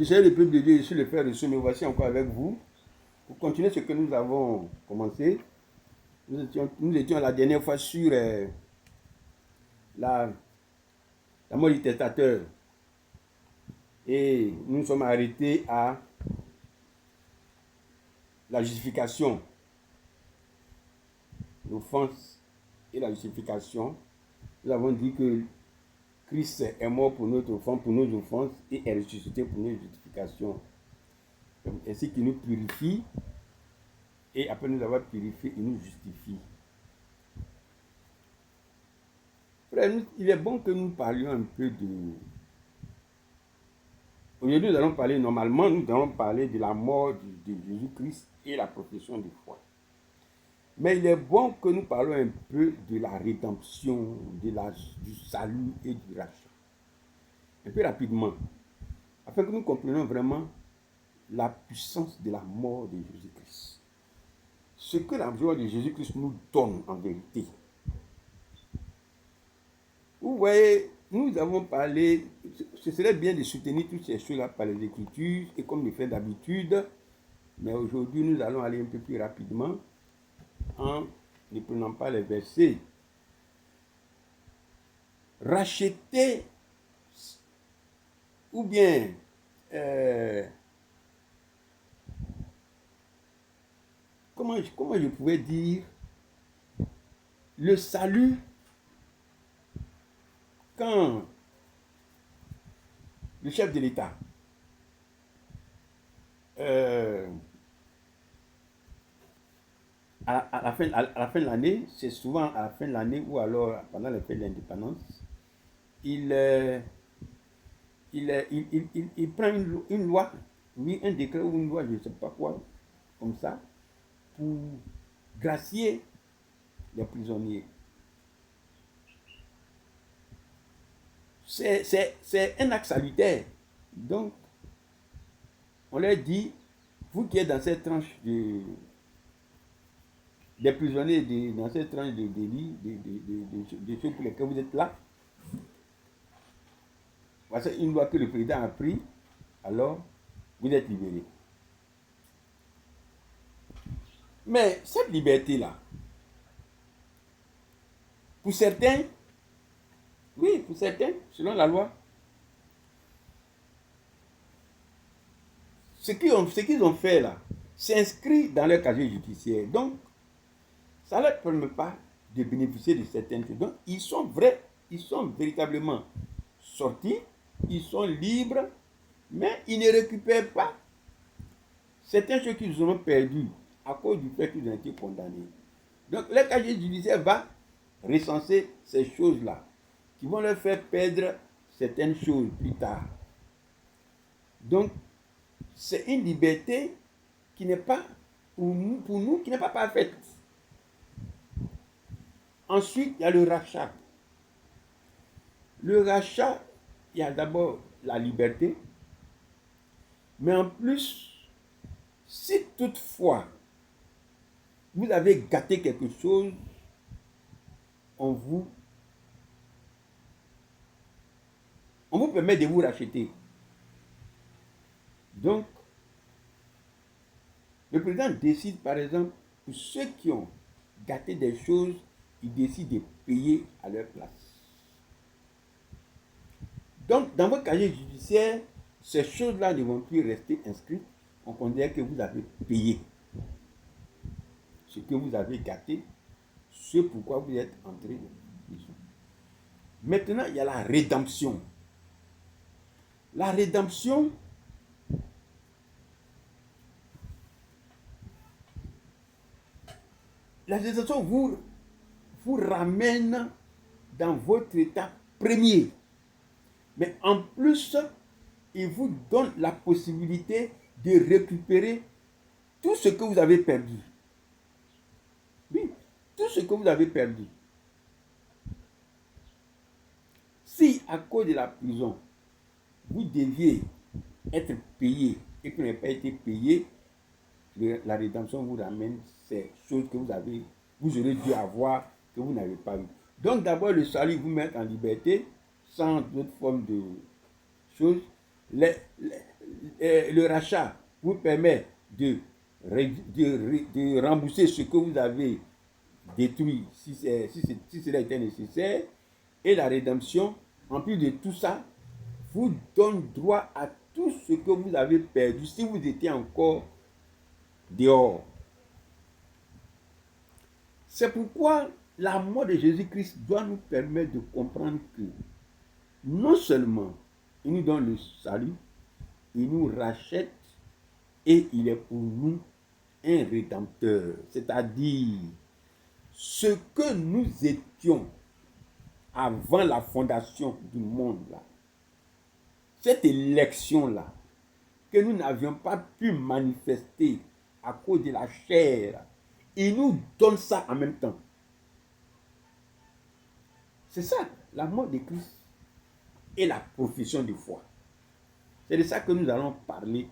Je suis le peuple de Dieu, je suis le frère Rousseau, mais voici encore avec vous pour continuer ce que nous avons commencé. Nous étions la dernière fois sur la mort du testateur et nous nous sommes arrêtés à la justification, l'offense et la justification. Nous avons dit que Christ est mort pour notre offense, pour nos offenses et est ressuscité pour nos justifications. Ainsi qu'il nous purifie et après nous avoir purifié, il nous justifie. Frère, il est bon que nous parlions un peu de... Aujourd'hui, nous allons parler, normalement, nous allons parler de la mort de Jésus-Christ et la profession de foi. Mais il est bon que nous parlions un peu de la rédemption, du salut et du rachat. Un peu rapidement, afin que nous comprenions vraiment la puissance de la mort de Jésus-Christ. Ce que la mort de Jésus-Christ nous donne en vérité. Vous voyez, nous avons parlé, ce serait bien de soutenir toutes ces choses-là par les Écritures, et comme le fait d'habitude, mais aujourd'hui nous allons aller un peu plus rapidement en ne prenant pas les versets. Racheter, ou bien comment je pouvais dire, le salut, quand le chef de l'État à la fin de l'année, c'est souvent à la fin de l'année ou alors pendant les fêtes de l'indépendance, il prend une loi, oui, un décret ou une loi, je ne sais pas quoi, comme ça, pour gracier les prisonniers. C'est un acte salutaire. Donc, on leur dit, vous qui êtes dans cette tranche des prisonniers, dans cette tranche de délit, de ceux pour lesquels vous êtes là, voici une loi que le président a prise, alors vous êtes libérés. Mais cette liberté-là, pour certains, oui, pour certains, selon la loi, ce qu'ils ont fait là, s'inscrit dans leur casier judiciaire. Donc, ça ne leur permet pas de bénéficier de certaines choses. Donc, ils sont véritablement sortis, ils sont libres, mais ils ne récupèrent pas certaines choses qu'ils ont perdues à cause du fait qu'ils ont été condamnés. Donc, le casier judiciaire va recenser ces choses-là, qui vont leur faire perdre certaines choses plus tard. Donc, c'est une liberté qui n'est pas, pour nous, qui n'est pas parfaite. Ensuite, il y a le rachat. Le rachat, il y a d'abord la liberté, mais en plus, si toutefois vous avez gâté quelque chose, on vous permet de vous racheter. Donc, le président décide, par exemple, pour ceux qui ont gâté des choses, il décide de payer à leur place. Donc, dans votre casier judiciaire, ces choses-là ne vont plus rester inscrites. On considère que vous avez payé ce que vous avez gâté, ce pourquoi vous êtes entré en prison. Maintenant, il y a la rédemption. La rédemption, vous ramène dans votre état premier. Mais en plus, il vous donne la possibilité de récupérer tout ce que vous avez perdu. Oui, tout ce que vous avez perdu. Si à cause de la prison, vous deviez être payé et que vous n'avez pas été payé, la rédemption vous ramène ces choses que vous aurez dû avoir, que vous n'avez pas eu. Donc d'abord, le salut vous met en liberté, sans d'autres formes de choses. le rachat vous permet de rembourser ce que vous avez détruit si cela était nécessaire. Et la rédemption, en plus de tout ça, vous donne droit à tout ce que vous avez perdu si vous étiez encore dehors. C'est pourquoi la mort de Jésus-Christ doit nous permettre de comprendre que non seulement il nous donne le salut, il nous rachète et il est pour nous un rédempteur. C'est-à-dire ce que nous étions avant la fondation du monde, là, cette élection-là, que nous n'avions pas pu manifester à cause de la chair, il nous donne ça en même temps. C'est ça, la mort de Christ et la profession de foi. C'est de ça que nous allons parler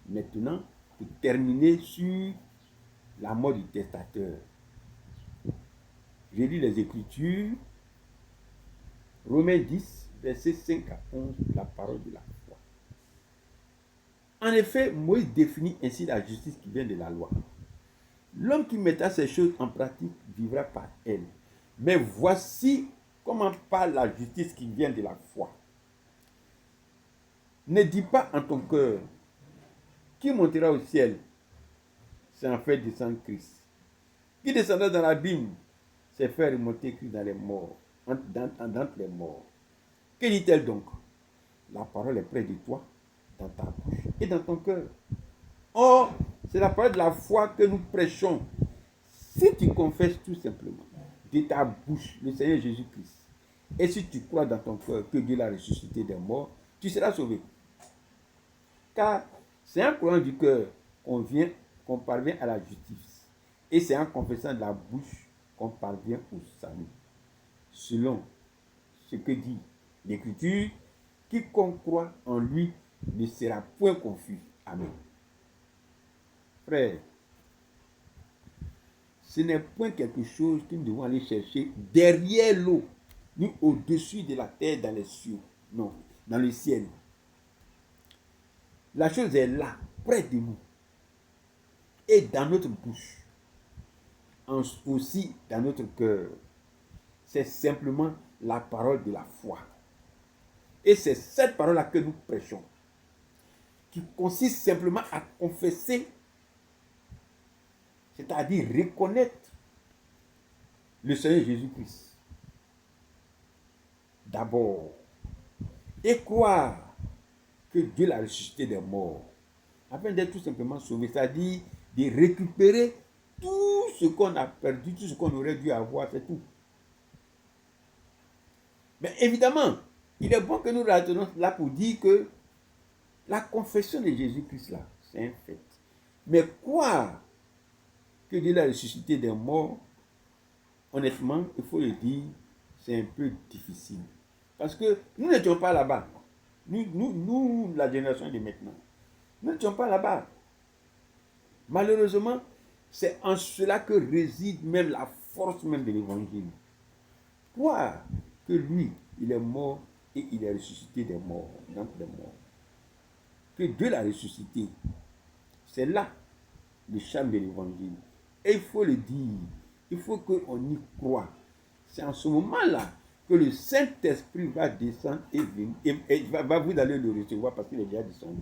maintenant pour terminer sur la mort du testateur. J'ai lu les Écritures, Romains 10, versets 5 à 11, la parole de la foi. En effet, Moïse définit ainsi la justice qui vient de la loi. L'homme qui mettra ces choses en pratique vivra par elles. Mais voici comment parle la justice qui vient de la foi. Ne dis pas en ton cœur, qui montera au ciel? C'est en fait descendre Christ. Qui descendra dans l'abîme? C'est faire remonter Christ dans les morts, entre les morts. Que dit-elle donc? La parole est près de toi, dans ta bouche et dans ton cœur. Or, c'est la parole de la foi que nous prêchons. Si tu confesses tout simplement de ta bouche le Seigneur Jésus-Christ, et si tu crois dans ton cœur que Dieu l'a ressuscité des morts, tu seras sauvé. Car c'est en croyant du cœur qu'on parvient à la justice. Et c'est en confessant de la bouche qu'on parvient au salut. Selon ce que dit l'Écriture, quiconque croit en lui ne sera point confus. Amen. Frère, ce n'est point quelque chose que nous devons aller chercher derrière l'eau, ni au-dessus de la terre dans les cieux. Non, dans le ciel. La chose est là, près de nous. Et dans notre bouche. Aussi dans notre cœur. C'est simplement la parole de la foi. Et c'est cette parole-là que nous prêchons. Qui consiste simplement à confesser, c'est-à-dire reconnaître le Seigneur Jésus-Christ. D'abord. Et croire que Dieu l'a ressuscité des morts. Afin d'être tout simplement sauvé. C'est-à-dire de récupérer tout ce qu'on a perdu, tout ce qu'on aurait dû avoir, c'est tout. Mais évidemment, il est bon que nous retenons là pour dire que la confession de Jésus-Christ là, c'est un fait. Mais croire que Dieu l'a ressuscité des morts, honnêtement, il faut le dire, c'est un peu difficile. Parce que nous n'étions pas là-bas. Nous, la génération de maintenant, nous n'étions pas là-bas. Malheureusement, c'est en cela que réside même la force même de l'évangile. Croire que lui, il est mort et il est ressuscité des morts, d'entre les morts. Que Dieu l'a ressuscité. C'est là le charme de l'évangile. Et il faut le dire, il faut qu'on y croit. C'est en ce moment-là que le Saint-Esprit va descendre et venir, et va vous aller le recevoir parce qu'il est déjà descendu.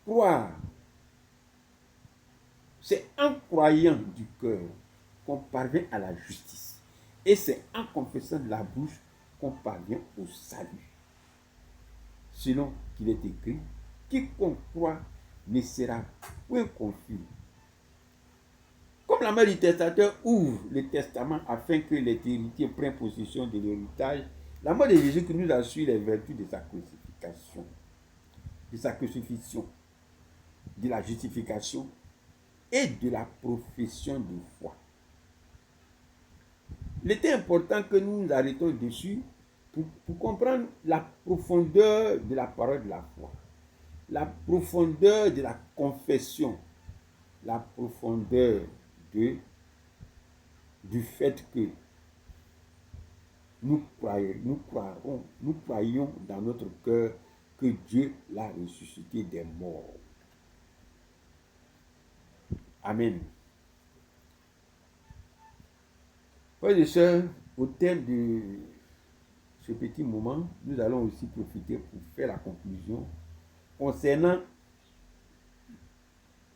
Croire. C'est en croyant du cœur qu'on parvient à la justice. Et c'est en confessant de la bouche qu'on parvient au salut. Selon qu'il est écrit, quiconque croit ne sera point confus. Comme la mère du testateur ouvre le testament afin que les héritiers prennent possession de l'héritage, la mort de Jésus qui nous assure les vertus de sa crucifixion, de la justification et de la profession de foi. Il était important que nous nous arrêtons dessus pour comprendre la profondeur de la parole de la foi, la profondeur de la confession, la profondeur du fait que nous croyons dans notre cœur que Dieu l'a ressuscité des morts. Amen. Frères et sœurs, au terme de ce petit moment, nous allons aussi profiter pour faire la conclusion concernant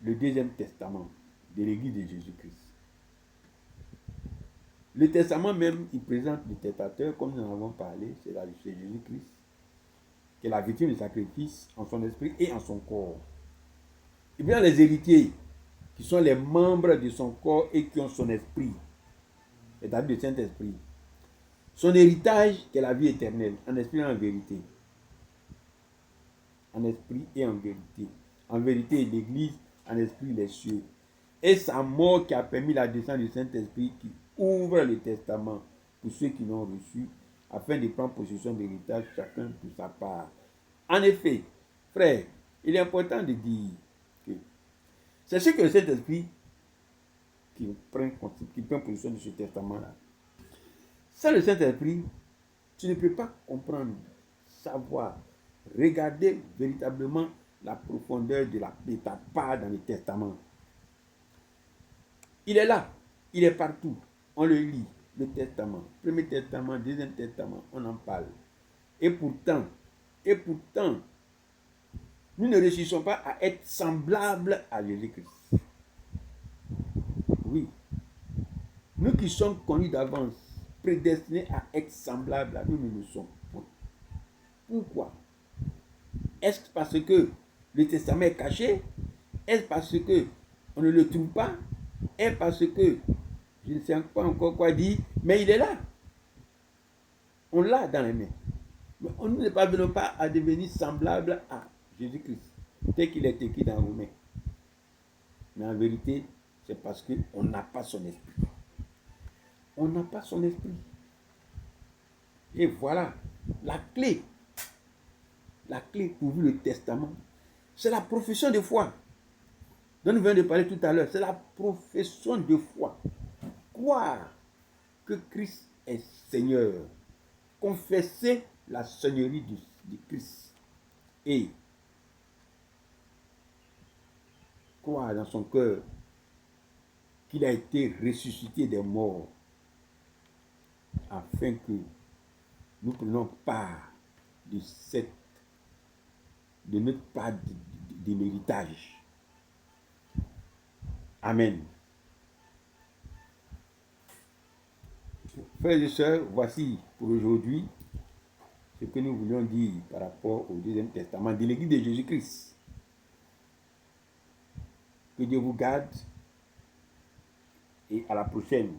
le deuxième testament de l'Église de Jésus-Christ. Le testament même, il présente le testateur, comme nous en avons parlé, c'est Jésus-Christ, qui est la victime du sacrifice en son esprit et en son corps. Et bien les héritiers, qui sont les membres de son corps et qui ont son esprit, c'est-à-dire le Saint-Esprit. Son héritage, qui est la vie éternelle, en esprit et en vérité. En esprit et en vérité. En vérité, l'Église, en esprit, les cieux. Et sa mort qui a permis la descente du Saint-Esprit qui ouvre le testament pour ceux qui l'ont reçu, afin de prendre possession de l'héritage, chacun pour sa part. En effet, frère, il est important de dire que c'est ce que le Saint-Esprit qui prend possession de ce testament-là. Sans le Saint-Esprit, tu ne peux pas comprendre, savoir, regarder véritablement la profondeur de ta part dans le testament. Il est là, il est partout. On le lit, le testament, premier testament, deuxième testament, on en parle. Et pourtant, nous ne réussissons pas à être semblables à Jésus-Christ. Oui. Nous qui sommes connus d'avance, prédestinés à être semblables à nous, nous le sommes. Pourquoi? Est-ce parce que le testament est caché? Est-ce parce que on ne le trouve pas? Est-ce parce que je ne sais pas encore quoi dire, mais il est là. On l'a dans les mains. Mais on ne parvient pas à devenir semblable à Jésus-Christ, tel qu'il est écrit dans Romains. Mais en vérité, c'est parce qu'on n'a pas son esprit. On n'a pas son esprit. Et voilà, la clé pour le testament, c'est la profession de foi. Dont nous venons de parler tout à l'heure, c'est la profession de foi. Croire que Christ est Seigneur. Confesser la seigneurie de Christ. Et croire dans son cœur qu'il a été ressuscité des morts afin que nous prenions part de notre part de l'héritage. Amen. Frères et sœurs, voici pour aujourd'hui ce que nous voulions dire par rapport au deuxième testament de l'Église de Jésus-Christ. Que Dieu vous garde et à la prochaine.